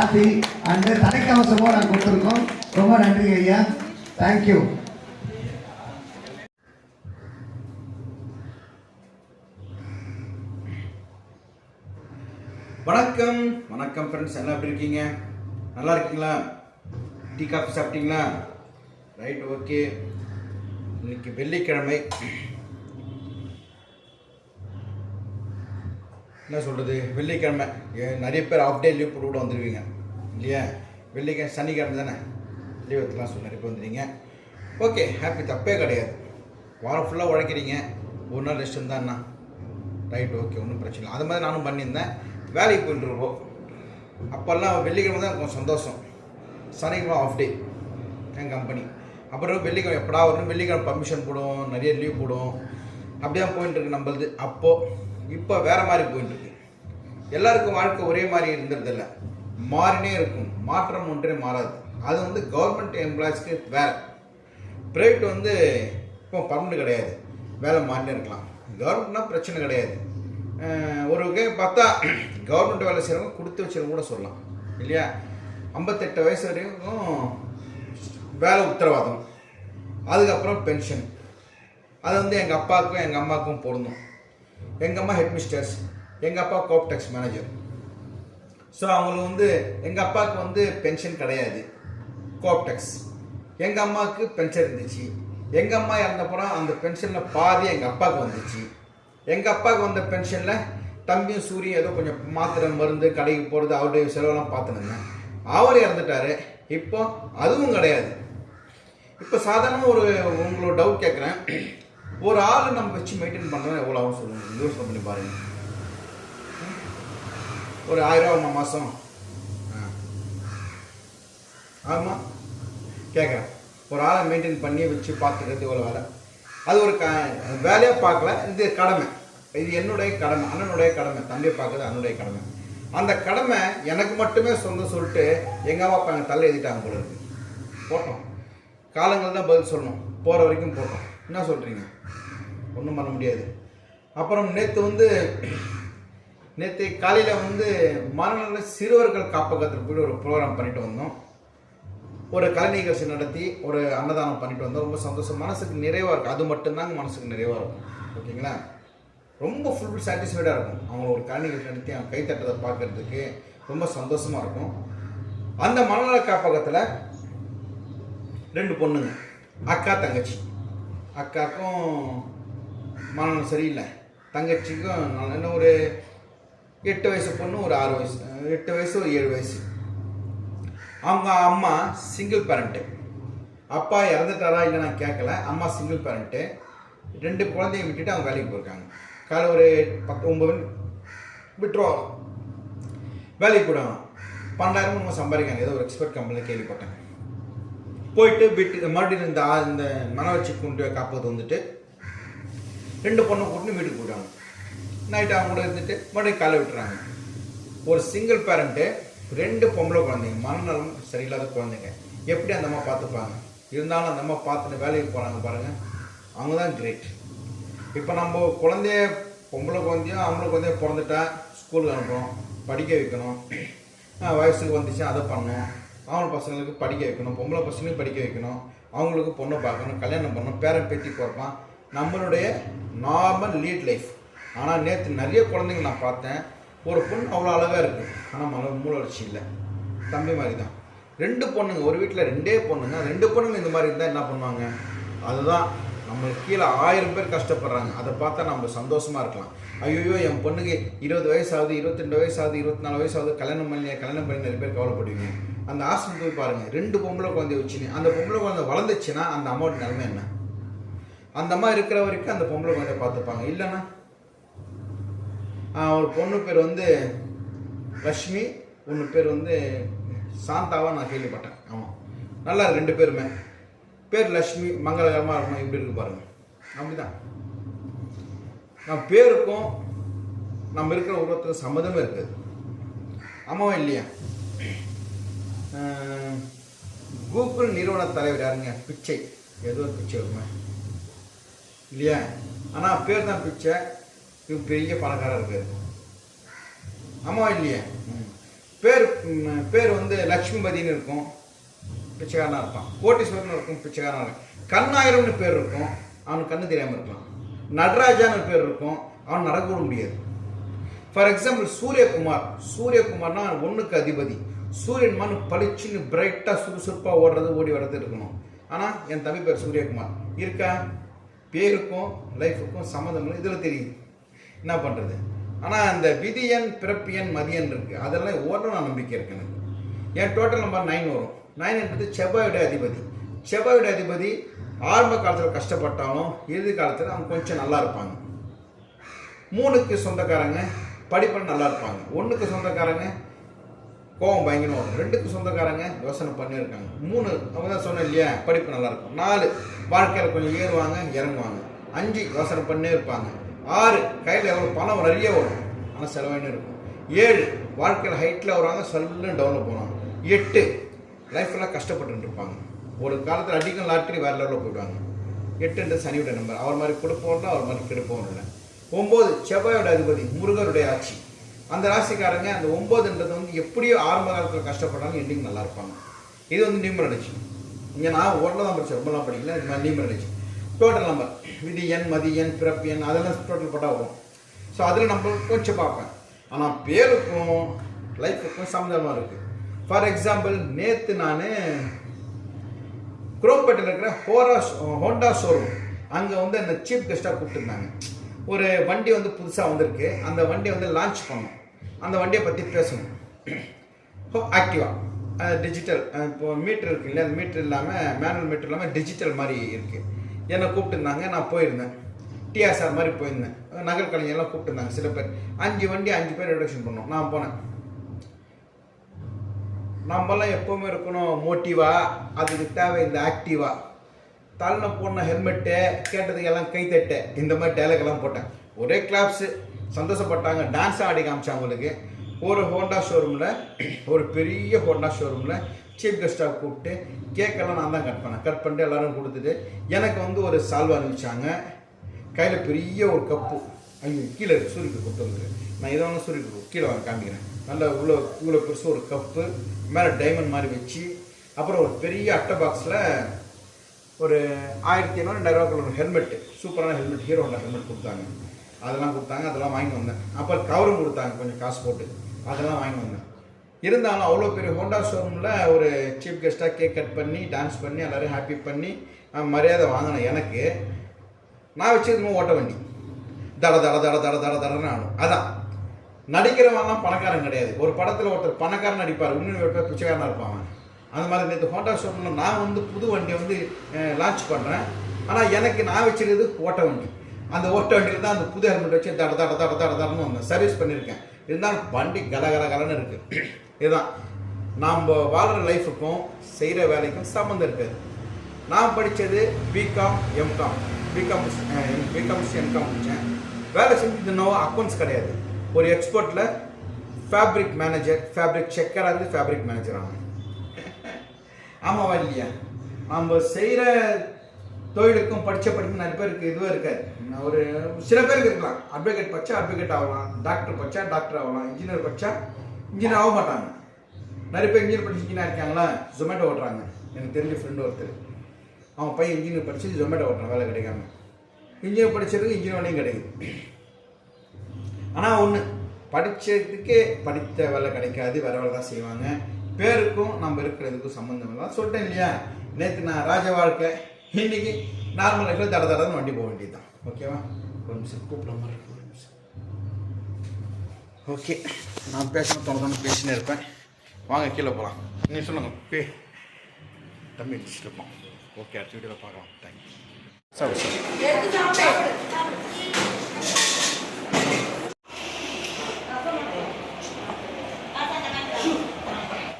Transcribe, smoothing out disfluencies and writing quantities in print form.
Happy and தலைக்கவசமும் நாங்கள் கொடுத்துருக்கோம். ரொம்ப நன்றி ஐயா, தேங்க்யூ. வணக்கம் வணக்கம் ஃப்ரெண்ட்ஸ், எல்லாம் எப்படி இருக்கீங்க? நல்லா இருக்கீங்களா? டீ காஃபி சாப்பிட்டீங்களா? Right, okay. இன்னைக்கு வெள்ளிக்கிழமை. என்ன சொல்கிறது, வெள்ளிக்கிழமை நிறைய பேர் ஆஃப் டே லீவ் போட்டு கூட வந்துடுவீங்க இல்லையா? வெள்ளிக்கிழமை சனிக்கிழமை தானே லீவ் எடுத்துலாம் சொல்லி நிறைய பேர் வந்துடுவீங்க. ஓகே, ஹாப்பி, தப்பே கிடையாது. வாரம் ஃபுல்லாக உழைக்கிறீங்க, ஒரு நாள் ரெஸ்ட் இருந்தான்னா ரைட், ஓகே, ஒன்றும் பிரச்சனை இல்லை. அது மாதிரி நானும் பண்ணியிருந்தேன். வேலைக்கு போயிட்டுருப்போம். அப்போல்லாம் வெள்ளிக்கிழமை தான் கொஞ்சம் சந்தோஷம். சனிக்கிழமை ஆஃப் டே என் கம்பெனி. அப்புறம் வெள்ளிக்கிழமை எப்படா வரணும், வெள்ளிக்கிழமை பர்மிஷன் போடுவோம், நிறைய லீவ் போடுவோம். அப்படியே போயிட்டுருக்கு நம்மளது. அப்போது இப்போ வேறு மாதிரி போயிட்டுருக்கு. எல்லாருக்கும் வாழ்க்கை ஒரே மாதிரி இருந்துறதில்ல, மாறினே இருக்கும். மாற்றம் ஒன்றே மாறாது. அது வந்து கவர்மெண்ட் எம்ப்ளாயிஸ்க்கு வேறு, ப்ரைவேட் இப்போ பர்மனெண்ட் கிடையாது, வேலை மாறினே இருக்கலாம். கவர்மெண்ட்னா பிரச்சனை கிடையாது. ஒரு வகை பார்த்தா கவர்மெண்ட் வேலை செய்கிறவங்க கொடுத்து வச்சுருவங்க கூட சொல்லலாம் இல்லையா? 58 வயசு வரைக்கும் வேலை உத்தரவாதம், அதுக்கப்புறம் பென்ஷன். அது எங்கள் அப்பாவுக்கும் எங்கள் அம்மாவுக்கும் பொருந்தும். எங்கள் அம்மா ஹெட் மிஸ்டர்ஸ், எங்கள் அப்பா கோப்டெக்ஸ் மேனேஜர். ஸோ அவங்களுக்கு எங்கள் அப்பாவுக்கு பென்ஷன் கிடையாது, கோப்டெக்ஸ். எங்கள் அம்மாவுக்கு பென்ஷன் இருந்துச்சு. எங்கள் அம்மா இறந்தப்புறம் அந்த பென்ஷனில் பாதி எங்கள் அப்பாவுக்கு வந்துச்சு. எங்கள் அப்பாவுக்கு வந்த பென்ஷனில் தம்பியும் சூரியன் ஏதோ கொஞ்சம் மாத்திரை மருந்து கடைக்கு போகிறது அவருடைய செலவெல்லாம் பார்த்துனுங்க. அவர் இறந்துட்டார். இப்போ அதுவும் கிடையாது. இப்போ சாதாரணமாக உங்களோட டவுட் கேட்குறேன், ஒரு ஆள் நம்ம வச்சு மெயின்டைன் பண்ணோம் எவ்வளோ ஆகும் சொல்லுங்கள், யோசனை பண்ணி பாருங்கள். ஒரு 1000 ரூபா மாதம் ஆமாம் கேட்குறேன். ஒரு ஆளை மெயின்டைன் பண்ணி வச்சு பார்த்துக்கிறது இவ்வளோ வேலை. அது ஒரு வேலையாக பார்க்கல, இது கடமை. இது என்னுடைய கடமை, அண்ணனுடைய கடமை. தம்பியை பார்க்குறது அண்ணனுடைய கடமை. அந்த கடமை எனக்கு மட்டுமே சொந்தம் சொல்லிட்டு எங்கள் அம்மா அப்பா எங்கள் தலை எழுதிட்டாங்க போல இருக்கு. போட்டோம், காலங்கள் தான் பதில் சொல்லணும். போகிற வரைக்கும் போட்டோம். என்ன சொல்கிறீங்க? ஒன்றும் பண்ண முடியாது. அப்புறம் நேற்று காலையில் மனநல சிறுவர்கள் காப்பகத்தில் போய் ஒரு ப்ரோக்ராம் பண்ணிட்டு வந்தோம். ஒரு கலை நிகழ்ச்சி நடத்தி ஒரு அன்னதானம் பண்ணிட்டு வந்தோம். ரொம்ப சந்தோஷம், மனசுக்கு நிறைவாக இருக்கும். அது மட்டும்தாங்க மனசுக்கு நிறைவாக இருக்கும். ஓகேங்களா? ரொம்ப ஃபுல் சாட்டிஸ்ஃபைடாக இருக்கும். அவங்க ஒரு கலை நிகழ்ச்சி நடத்தி அவங்க கைத்தட்டதை பார்க்கறதுக்கு ரொம்ப சந்தோஷமாக இருக்கும். அந்த மனநல காப்பகத்தில் 2 பொண்ணுங்க, அக்கா தங்கச்சி. அக்காவுக்கும் மனநலம் சரியில்லை, தங்கச்சிக்கும் இன்னும் ஒரு 8 வயசு பொண்ணு, ஒரு 6 வயசு, 8 வயசு, ஒரு 7 வயசு. அவங்க அம்மா சிங்கிள் பேரண்ட்டு. அப்பா இறந்துட்டாரா இல்லை நான் கேட்கல. அம்மா சிங்கிள் பேரண்ட்டு. 2 குழந்தைய விட்டுட்டு அவங்க வேலைக்கு போயிருக்காங்க. காலை ஒரு 10-9 விட்டுருவாங்க, வேலைக்கு போடுவாங்க. 12,000 நம்ம சம்பாதிக்காங்க. ஏதோ ஒரு எக்ஸ்பர்ட் கம்பெனியில் கேள்விப்பட்டாங்க. போயிட்டு வீட்டு மறுபடியும் இந்த மனவளர்ச்சி கொண்டு காப்பது 2 பொண்ணை கூட்டின்னு வீட்டுக்கு போயிட்டாங்க. நைட்டு அவங்க கூட இருந்துட்டு மறுபடியும் காலை விட்டுறாங்க. ஒரு சிங்கிள் பேரண்ட்டு, 2 பொம்பளை குழந்தைங்க, மனநலம் சரியில்லாத குழந்தைங்க. எப்படி அந்த அம்மா பார்த்துப்பாங்க? இருந்தாலும் அந்த அம்மா பார்த்துட்டு வேலைக்கு போகிறாங்க பாருங்கள், அவங்க தான் கிரேட். இப்போ நம்ம பொம்பளை குழந்தையோ ஆம்பளை குழந்தையோ பிறந்துட்டா ஸ்கூலுக்கு அனுப்புகிறோம், படிக்க வைக்கணும். வயசுக்கு வந்துச்சு அதை பண்ணணும். ஆம்பளை பசங்களுக்கு படிக்க வைக்கணும், பொம்பளை பசங்களுக்கு படிக்க வைக்கணும், அவங்களுக்கு பொண்ணை பார்க்கணும், கல்யாணம் பண்ணணும், பேரன் பேத்தி பிறப்பான். நம்மளுடைய நார்மல் லீட் லைஃப். ஆனால் நேற்று நிறைய குழந்தைங்க நான் பார்த்தேன். ஒரு பொண்ணு அவ்வளோ அழகாக இருக்குது, ஆனால் மூளை வளர்ச்சி இல்லை. தம்பி மாதிரி தான். 2 பொண்ணுங்க, ஒரு வீட்டில் 2 பொண்ணுங்க. 2 பொண்ணுங்க இந்த மாதிரி இருந்தால் என்ன பண்ணுவாங்க? அதுதான் நம்மளுக்கு கீழே 1000 பேர் கஷ்டப்படுறாங்க. அதை பார்த்தா நம்ம சந்தோஷமாக இருக்கலாம். ஐயோ, என் பொண்ணுக்கு 20 வயசாகுது, 22 வயசாகுது, 24 வயசாகுது, கல்யாணம் பண்ணி நிறைய பேர் கவலைப்படுவீங்க. அந்த ஆசிரியர் போய் பாருங்கள், 2 பொம்பளை குழந்தைய வச்சுன்னு அந்த பொம்பளை குழந்தை வளர்ந்துச்சுன்னா அந்த அம்மாவோட நிலைமை என்ன? அந்த அம்மா இருக்கிற வரைக்கும் அந்த பொம்பளை குழந்தைய பார்த்துப்பாங்க. இல்லைன்னா ஒரு பொண்ணு பேர் லக்ஷ்மி, ஒன்று பேர் சாந்தாவாக நான் கேள்விப்பட்டேன். ஆமாம், நல்லா 2 பேருமே பேர் லக்ஷ்மி, மங்களகரமாக இருக்கணும். இப்படி இருக்கு பாருங்கள். அப்படிதான் நம்ம பேருக்கும் நம்ம இருக்கிற உருவத்துக்கு சம்மதமே இருக்குது. ஆமாவா இல்லையா? கூகுள் நிறுவன தலைவர் யாருங்க? பிச்சை. ஏதோ ஒரு பிச்சை வருமே இல்லையா? ஆனால் பேர் தான் பிச்சை. இவங்க பெரிய பணக்காரர் இருக்காரு. ஆமாவா இல்லையா? பேர் பேர் வந்து லட்சுமிபதினு இருக்கும், பிச்சைக்காரனாக இருப்பான். கோட்டீஸ்வரன் இருக்கும், பிச்சைக்காரனாக இருக்கும். கண்ணாயிரம்னு பேர் இருக்கும், அவனுக்கு கண்ணு தெரியாமல் இருக்கலாம். நடராஜான்னு பேர் இருக்கும், அவன் நடக்க முடியாது. ஃபார் எக்ஸாம்பிள் சூரியகுமார்னா ஒன்றுக்கு அதிபதி. சூரியன் மண் பளிச்சுன்னு பிரைட்டாக சுறுசுறுப்பாக ஓடி வர்றது இருக்கணும். ஆனால் என் தம்பி பேர் சூரியகுமார் இருக்கா? பேருக்கும் லைஃபுக்கும் சம்மந்தம் இல்லை. இதில் தெரியுது என்ன பண்ணுறது. ஆனால் அந்த விதியன் பிறப்பியன் மதியன் இருக்குது, அதெல்லாம் ஓரளவு நான் நம்பிக்கை இருக்கு எனக்கு. என் டோட்டல் நம்பர் 9 வரும். 9 என்பது செவ்வாயுடைய அதிபதி. செவ்வாயுடைய அதிபதி ஆரம்ப காலத்தில் கஷ்டப்பட்டாலும் இறுதி காலத்தில் அவங்க கொஞ்சம் நல்லா இருப்பாங்க. 3க்கு சொந்தக்காரங்க படிப்பில் நல்லா இருப்பாங்க. 1க்கு சொந்தக்காரங்க கோவம் பயங்கரம் வரும். 2க்கு சொந்தக்காரங்க யோசனை பண்ணியிருக்காங்க. 3 அவங்க தான் சொன்னேன் இல்லையா, படிப்பு நல்லா இருக்கும். 4 வாழ்க்கையில் கொஞ்சம் ஏறுவாங்க இறங்குவாங்க. 5 யோசனை பண்ணே இருப்பாங்க. 6 கையில் எவ்வளோ பணம் நிறைய வரும், ஆனால் செலவாயின்னு இருக்கும். 7 வாழ்க்கையில் ஹைட்டில் வருவாங்க, சொல்லுன்னு டவுனில் போனாங்க. 8 லைஃப்லாம் கஷ்டப்பட்டு இருப்பாங்க. ஒரு காலத்தில் அடிக்கும் லாட்டரி வேறு லெவலில் போயிடுவாங்க. 8 சனியோட நம்பர். அவர் மாதிரி கொடுப்போம் இல்லை, அவர் மாதிரி கெடுப்போம் இல்லை. 9 செவ்வாயோட அதிபதி, முருகருடைய ஆட்சி. அந்த ராசிக்காரங்க அந்த 9ன்றது வந்து எப்படியோ ஆரம்ப காலத்தில் கஷ்டப்பட்டாலும் எண்டிங் நல்லா இருப்பாங்க. இது வந்து நியூமராலஜி. இங்கே நான் ஓரளவு தான் படித்தேன், ரொம்பலாம் படிக்கல. இது மாதிரி நியூமராலஜி. டோட்டல் நம்பர் விதி எண், மதி எண், பிறப்பு எண் அதெல்லாம் டோட்டல் போட்டால் வரும். ஸோ அதில் நம்ம கொஞ்சம் பார்ப்பேன். ஆனால் பேருக்கும் லைஃபுக்கும் சம்மந்தமாக இருக்குது. ஃபார் எக்ஸாம்பிள் நேற்று நான் குரோம்பேட்டில் இருக்கிற ஹோண்டா ஷோரூம் அங்கே வந்து அந்த சீஃப் கெஸ்ட்டாக கூப்பிட்டுருந்தாங்க. ஒரு வண்டி வந்து புதுசாக வந்திருக்கு, அந்த வண்டியை வந்து லான்ச் பண்ணோம். அந்த வண்டியை பற்றி பேசணும். ஆக்டிவா டிஜிட்டல், இப்போ மீட்ரு இருக்கு இல்லையா, அந்த மீட்ரு இல்லாமல் மேனுவல் மீட்ரு இல்லாமல் டிஜிட்டல் மாதிரி இருக்குது. என்னை கூப்பிட்டுருந்தாங்க, நான் போயிருந்தேன். டிஆர்ஆர் மாதிரி போயிருந்தேன். நகர் கலைஞர்லாம் கூப்பிட்டுருந்தாங்க சில பேர். 5 வண்டி 5 பேர் இன்ட்ரடக்ஷன் பண்ணோம். நான் போனேன். நம்மலாம் எப்போவுமே இருக்கணும் மோட்டிவாக, அதுக்கு தேவை இந்த ஆக்டிவாக. தள்ள போன ஹெல்மெட்டு கேட்டதுக்கு எல்லாம் கைத்தட்ட, இந்த மாதிரி டைலாக் எல்லாம் போட்டேன். ஒரே கிளாப்ஸு, சந்தோஷப்பட்டாங்க. டான்ஸாக ஆடி காமிச்சாங்க. அவங்களுக்கு ஒரு ஹோண்டா ஷோரூமில், ஒரு பெரிய ஹோண்டா ஷோரூமில் சீஃப் கெஸ்ட்டாக கூப்பிட்டு கேக்கெல்லாம் நான் தான் கட் பண்ணிட்டு எல்லோரும் கொடுத்துட்டு எனக்கு வந்து ஒரு சால்வா அனுப்பிச்சாங்க. கையில் பெரிய ஒரு கப்பு, ஐயோ கீழே சூரியக்கு கொண்டு வந்துரு, நான் இதை ஒன்று சூரியக்கு கீழே வாங்க காமிக்கிறேன். நல்லா இவ்வளோ பெருசு ஒரு கப்பு, மேலே டைமண்ட் மாதிரி வச்சு, அப்புறம் ஒரு பெரிய அட்டை பாக்ஸில் ஒரு 1500-2000 ஒரு ஹெல்மெட்டு, சூப்பரான ஹெல்மெட், ஹீரோ ஹோண்டா ஹெல்மெட் கொடுத்தாங்க. அதெல்லாம் கொடுத்தாங்க, அதெல்லாம் வாங்கி வந்தேன். அப்புறம் கவரும் கொடுத்தாங்க கொஞ்சம் காசு போட்டு, அதெல்லாம் வாங்கி வந்தேன். இருந்தாலும் அவ்வளோ பெரிய ஹோண்டா ஷோரூமில் ஒரு சீஃப் கெஸ்ட்டாக கேக் கட் பண்ணி டான்ஸ் பண்ணி எல்லோரும் ஹாப்பி பண்ணி மரியாதை வாங்கினேன். எனக்கு நான் வச்சுருந்தோம் ஓட்ட வண்டி, தட தட தட தட தட தடன்னு ஆடும். அதான் நடிக்கிறவங்கலாம் பணக்காரன் கிடையாது. ஒரு படத்தில் ஒருத்தர் பணக்காரன் நடிப்பார், இன்னொரு பேர் பிச்சைக்காரனாக இருப்பாங்க. அந்த மாதிரி நேற்று ஹோண்டா ஷோரூமில் நான் வந்து புது வண்டியை வந்து லான்ச் பண்ணுறேன். ஆனால் எனக்கு நான் வச்சுருக்கிறது ஓட்ட வண்டி. அந்த ஓட்ட வண்டியில் தான் அந்த புது ஹெல்மெட் வச்சு தட தட தட தட தடன்னு வந்தேன். சர்வீஸ் பண்ணியிருக்கேன். இருந்தாலும் வண்டி கலகலன்னு இருக்குது. இதுதான் நாம் வாழ்கிற லைஃபுக்கும் செய்கிற வேலைக்கும் சம்மந்தம் இருக்காது. நான் படித்தது பிகாம் எம்காம். பிகாம் எம்காம் முடித்தேன். வேலை செஞ்சு அக்கௌண்ட்ஸ் கிடையாது. ஒரு எக்ஸ்போர்ட்டில் ஃபேப்ரிக் மேனேஜர், ஃபேப்ரிக் செக்கராக இருந்து ஃபேப்ரிக் மேனேஜர் ஆகும். ஆமாவா இல்லையா? நம்ம செய்கிற தொழிலுக்கும் படித்த படிப்பு நிறைய பேருக்கு இதுவாக இருக்காது. ஒரு சில பேருக்கு இருக்கலாம். அட்வொகேட் படித்தா அட்வொகேட் ஆகலாம், டாக்டர் படித்தா டாக்டர் ஆகலாம், இன்ஜினியர் படித்தா இன்ஜினியர் ஆக மாட்டாங்க. நிறைய பேர் இன்ஜினியர் படிச்சு இன்ஜினியர் இருக்காங்களா, ஜொமேட்டோ ஓட்டுறாங்க. எனக்கு தெரிஞ்ச ஃப்ரெண்டு ஒருத்தர், அவன் பையன் இன்ஜினியர் படித்து ஜொமேட்டோ ஓட்டுறான், வேலை கிடைக்காம. இன்ஜினியர் படித்ததுக்கு இன்ஜினியர் வேலையும் கிடைக்குது. ஆனால் ஒன்று, படித்ததுக்கே படித்த வேலை கிடைக்காது, வேற வேலை தான் செய்வாங்க. பேருக்கும் நம்ம இருக்கிறதுக்கும் சம்மந்தம் இல்லை. சொல்லிட்டேன் இல்லையா, நேற்று நான் ராஜ வாழ்க்கை, இன்னைக்கு நார்மல் லைஃப்பில் தட தடன்னு வண்டி போக வேண்டியது தான். ஓகேவா? ஒரு நிமிஷம் கூப்பிட மாதிரி இருக்கு, ஒரு நிமிஷம். ஓகே, நான் பேசணும் தோணுதானு பேசினே இருப்பேன். வாங்க கீழே போகலாம். நீங்கள் சொல்லுங்கள். தம்பி இருப்போம். ஓகே, அடுத்த வீடியோவில் பார்க்கலாம். தேங்க்யூ. சார்